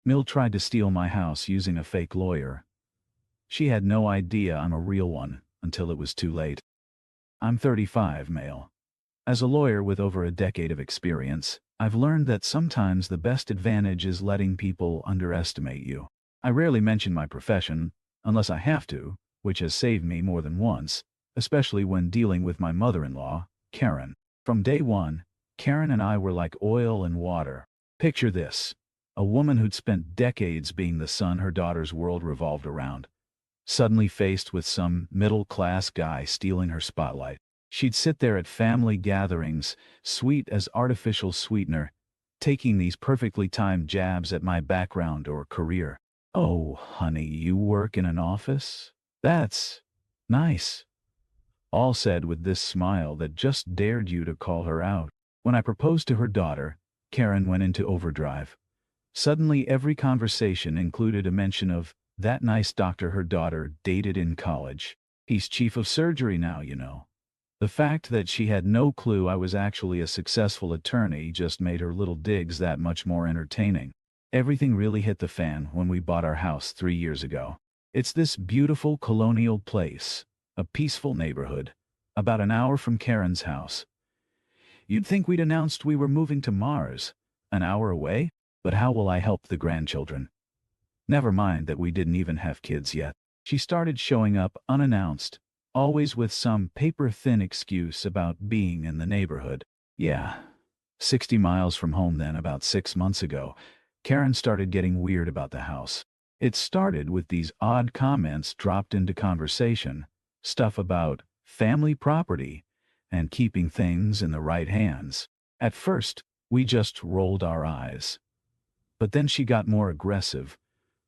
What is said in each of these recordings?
Mill tried to steal my house using a fake lawyer. She had no idea I'm a real one until it was too late. I'm 35, male. As a lawyer with over a decade of experience, I've learned that sometimes the best advantage is letting people underestimate you. I rarely mention my profession, unless I have to, which has saved me more than once, especially when dealing with my mother-in-law, Karen. From day one, Karen and I were like oil and water. Picture this: a woman who'd spent decades being the sun her daughter's world revolved around, suddenly faced with some middle-class guy stealing her spotlight. She'd sit there at family gatherings, sweet as artificial sweetener, taking these perfectly timed jabs at my background or career. "Oh, honey, you work in an office? That's nice." All said with this smile that just dared you to call her out. When I proposed to her daughter, Karen went into overdrive. Suddenly every conversation included a mention of that nice doctor her daughter dated in college. He's chief of surgery now, you know. The fact that she had no clue I was actually a successful attorney just made her little digs that much more entertaining. Everything really hit the fan when we bought our house 3 years ago. It's this beautiful colonial place, a peaceful neighborhood, about an hour from Karen's house. You'd think we'd announced we were moving to Mars, an hour away, but how will I help the grandchildren? Never mind that we didn't even have kids yet. She started showing up unannounced, always with some paper-thin excuse about being in the neighborhood. Yeah, 60 miles from home then, about 6 months ago, Karen started getting weird about the house. It started with these odd comments dropped into conversation, stuff about family property and keeping things in the right hands. At first, we just rolled our eyes. But then she got more aggressive,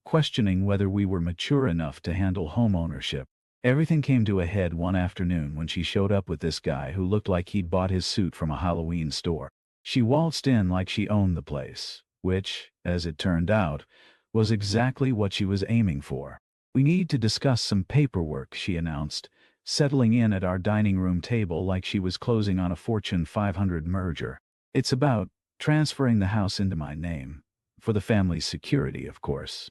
questioning whether we were mature enough to handle home ownership. Everything came to a head one afternoon when she showed up with this guy who looked like he'd bought his suit from a Halloween store. She waltzed in like she owned the place, which, as it turned out, was exactly what she was aiming for. "We need to discuss some paperwork," she announced, settling in at our dining room table like she was closing on a Fortune 500 merger. "It's about transferring the house into my name. For the family's security, of course."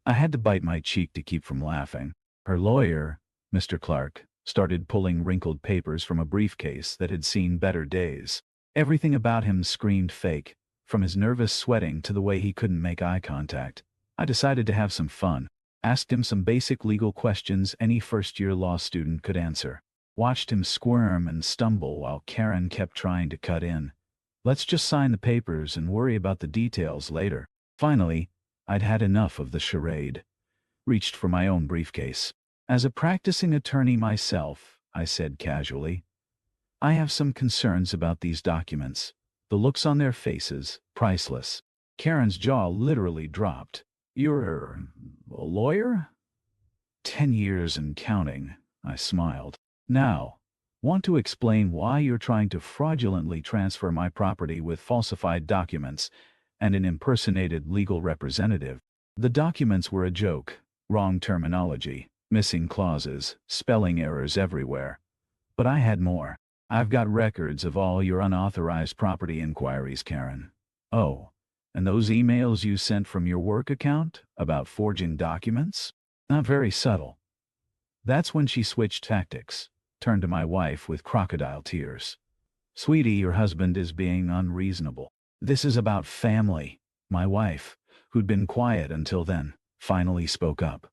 I had to bite my cheek to keep from laughing. Her lawyer, Mr. Clark, started pulling wrinkled papers from a briefcase that had seen better days. Everything about him screamed fake, from his nervous sweating to the way he couldn't make eye contact. I decided to have some fun, asked him some basic legal questions any first-year law student could answer. Watched him squirm and stumble while Karen kept trying to cut in. "Let's just sign the papers and worry about the details later." Finally, I'd had enough of the charade. Reached for my own briefcase. "As a practicing attorney myself," I said casually, "I have some concerns about these documents. The looks on their faces, priceless." Karen's jaw literally dropped. "You're a lawyer?" "10 years and counting," I smiled. "Now, want to explain why you're trying to fraudulently transfer my property with falsified documents and an impersonated legal representative?" The documents were a joke, wrong terminology, missing clauses, spelling errors everywhere. But I had more. "I've got records of all your unauthorized property inquiries, Karen." "Oh, and those emails you sent from your work account about forging documents?" Not very subtle. That's when she switched tactics, turned to my wife with crocodile tears. "Sweetie, your husband is being unreasonable. This is about family." My wife, who'd been quiet until then, finally spoke up.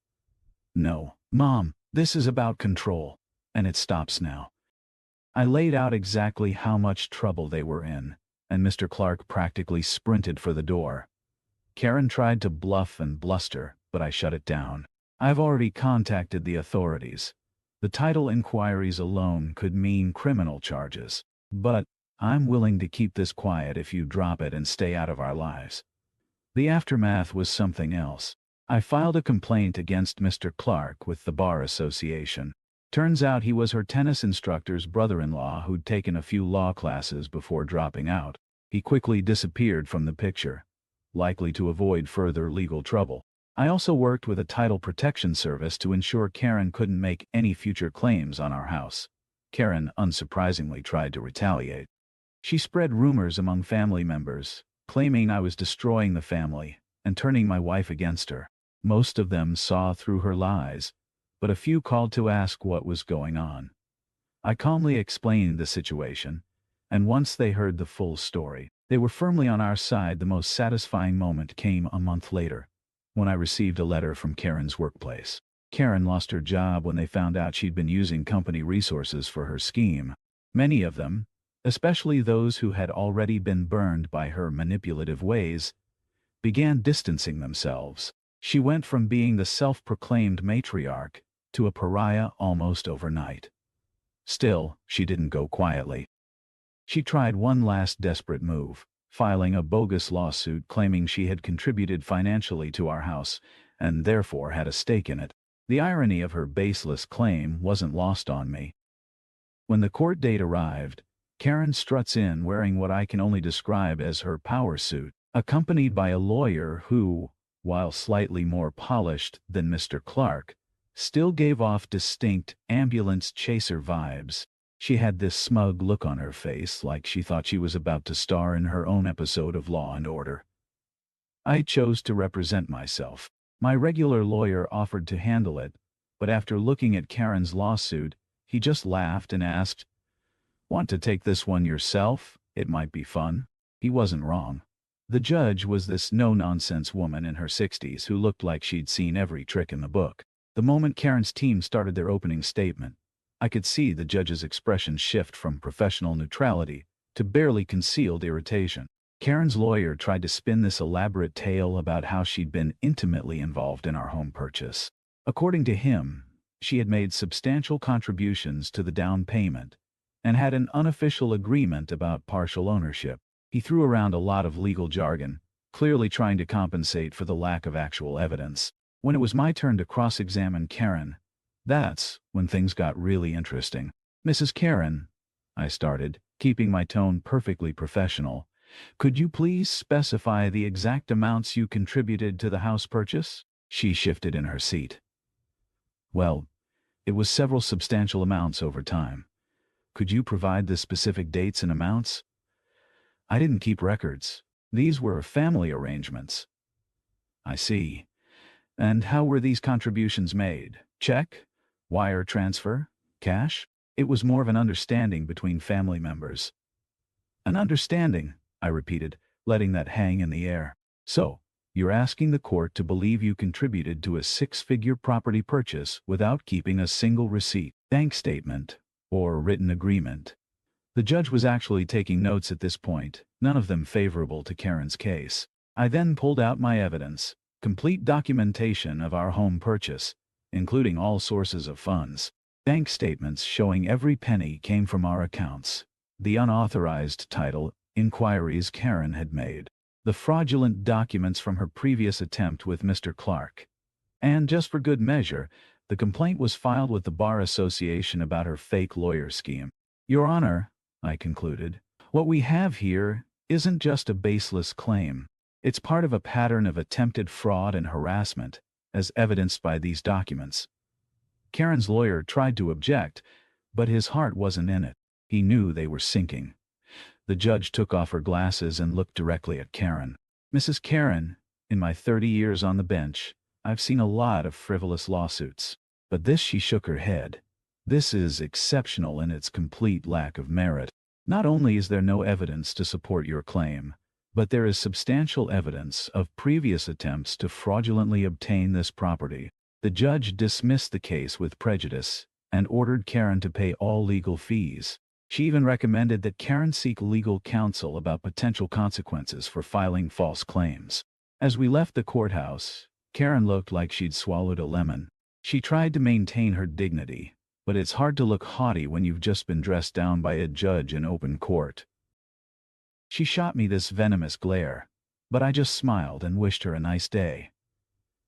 "No, Mom, this is about control, and it stops now." I laid out exactly how much trouble they were in, and Mr. Clark practically sprinted for the door. Karen tried to bluff and bluster, but I shut it down. "I've already contacted the authorities. The title inquiries alone could mean criminal charges. But I'm willing to keep this quiet if you drop it and stay out of our lives." The aftermath was something else. I filed a complaint against Mr. Clark with the Bar Association. Turns out he was her tennis instructor's brother-in-law who'd taken a few law classes before dropping out. He quickly disappeared from the picture, likely to avoid further legal trouble. I also worked with a title protection service to ensure Karen couldn't make any future claims on our house. Karen unsurprisingly tried to retaliate. She spread rumors among family members, claiming I was destroying the family, and turning my wife against her. Most of them saw through her lies, but a few called to ask what was going on. I calmly explained the situation, and once they heard the full story, they were firmly on our side. The most satisfying moment came a month later, when I received a letter from Karen's workplace. Karen lost her job when they found out she'd been using company resources for her scheme. Many of them, especially those who had already been burned by her manipulative ways, began distancing themselves. She went from being the self-proclaimed matriarch to a pariah almost overnight. Still, she didn't go quietly. She tried one last desperate move, filing a bogus lawsuit claiming she had contributed financially to our house and therefore had a stake in it. The irony of her baseless claim wasn't lost on me. When the court date arrived, Karen struts in wearing what I can only describe as her power suit, accompanied by a lawyer who, while slightly more polished than Mr. Clark, still gave off distinct ambulance chaser vibes. She had this smug look on her face, like she thought she was about to star in her own episode of Law and Order. I chose to represent myself. My regular lawyer offered to handle it, but after looking at Karen's lawsuit, he just laughed and asked, "Want to take this one yourself? It might be fun." He wasn't wrong. The judge was this no-nonsense woman in her 60s who looked like she'd seen every trick in the book. The moment Karen's team started their opening statement, I could see the judge's expression shift from professional neutrality to barely concealed irritation. Karen's lawyer tried to spin this elaborate tale about how she'd been intimately involved in our home purchase. According to him, she had made substantial contributions to the down payment and had an unofficial agreement about partial ownership. He threw around a lot of legal jargon, clearly trying to compensate for the lack of actual evidence. When it was my turn to cross-examine Karen, that's when things got really interesting. "Mrs. Karen," I started, keeping my tone perfectly professional, "could you please specify the exact amounts you contributed to the house purchase?" She shifted in her seat. "Well, it was several substantial amounts over time. Could you provide the specific dates and amounts?" "I didn't keep records. These were family arrangements." "I see. And how were these contributions made? Check? Wire transfer? Cash?" "It was more of an understanding between family members." "An understanding," I repeated, letting that hang in the air. "So, you're asking the court to believe you contributed to a six-figure property purchase without keeping a single receipt, bank statement, or written agreement." The judge was actually taking notes at this point, none of them favorable to Karen's case. I then pulled out my evidence, complete documentation of our home purchase, including all sources of funds, bank statements showing every penny came from our accounts, the unauthorized title inquiries Karen had made, the fraudulent documents from her previous attempt with Mr. Clark. And just for good measure, the complaint was filed with the Bar Association about her fake lawyer scheme. "Your Honor," I concluded, "what we have here isn't just a baseless claim. It's part of a pattern of attempted fraud and harassment, as evidenced by these documents." Karen's lawyer tried to object, but his heart wasn't in it. He knew they were sinking. The judge took off her glasses and looked directly at Karen. "Mrs. Karen, in my 30 years on the bench, I've seen a lot of frivolous lawsuits. But this," she shook her head, "this is exceptional in its complete lack of merit. Not only is there no evidence to support your claim, but there is substantial evidence of previous attempts to fraudulently obtain this property." The judge dismissed the case with prejudice and ordered Karen to pay all legal fees. She even recommended that Karen seek legal counsel about potential consequences for filing false claims. As we left the courthouse, Karen looked like she'd swallowed a lemon. She tried to maintain her dignity, but it's hard to look haughty when you've just been dressed down by a judge in open court. She shot me this venomous glare, but I just smiled and wished her a nice day.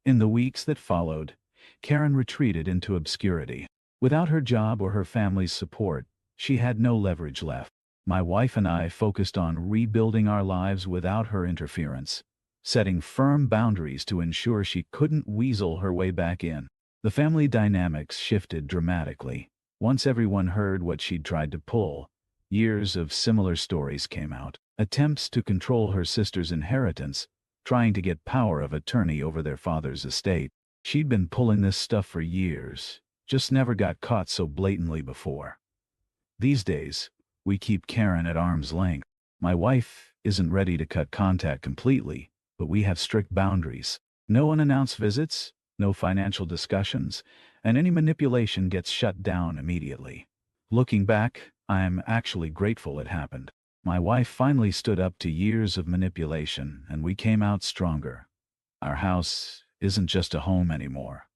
In the weeks that followed, Karen retreated into obscurity. Without her job or her family's support, she had no leverage left. My wife and I focused on rebuilding our lives without her interference, setting firm boundaries to ensure she couldn't weasel her way back in. The family dynamics shifted dramatically. Once everyone heard what she'd tried to pull, years of similar stories came out. Attempts to control her sister's inheritance, trying to get power of attorney over their father's estate. She'd been pulling this stuff for years, just never got caught so blatantly before. These days, we keep Karen at arm's length. My wife isn't ready to cut contact completely, but we have strict boundaries. No unannounced visits, no financial discussions, and any manipulation gets shut down immediately. Looking back, I am actually grateful it happened. My wife finally stood up to years of manipulation, and we came out stronger. Our house isn't just a home anymore.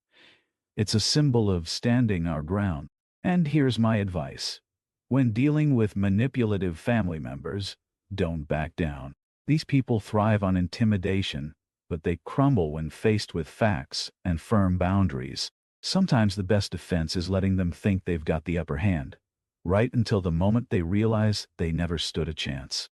It's a symbol of standing our ground. And here's my advice. When dealing with manipulative family members, don't back down. These people thrive on intimidation, but they crumble when faced with facts and firm boundaries. Sometimes the best defense is letting them think they've got the upper hand, right until the moment they realize they never stood a chance.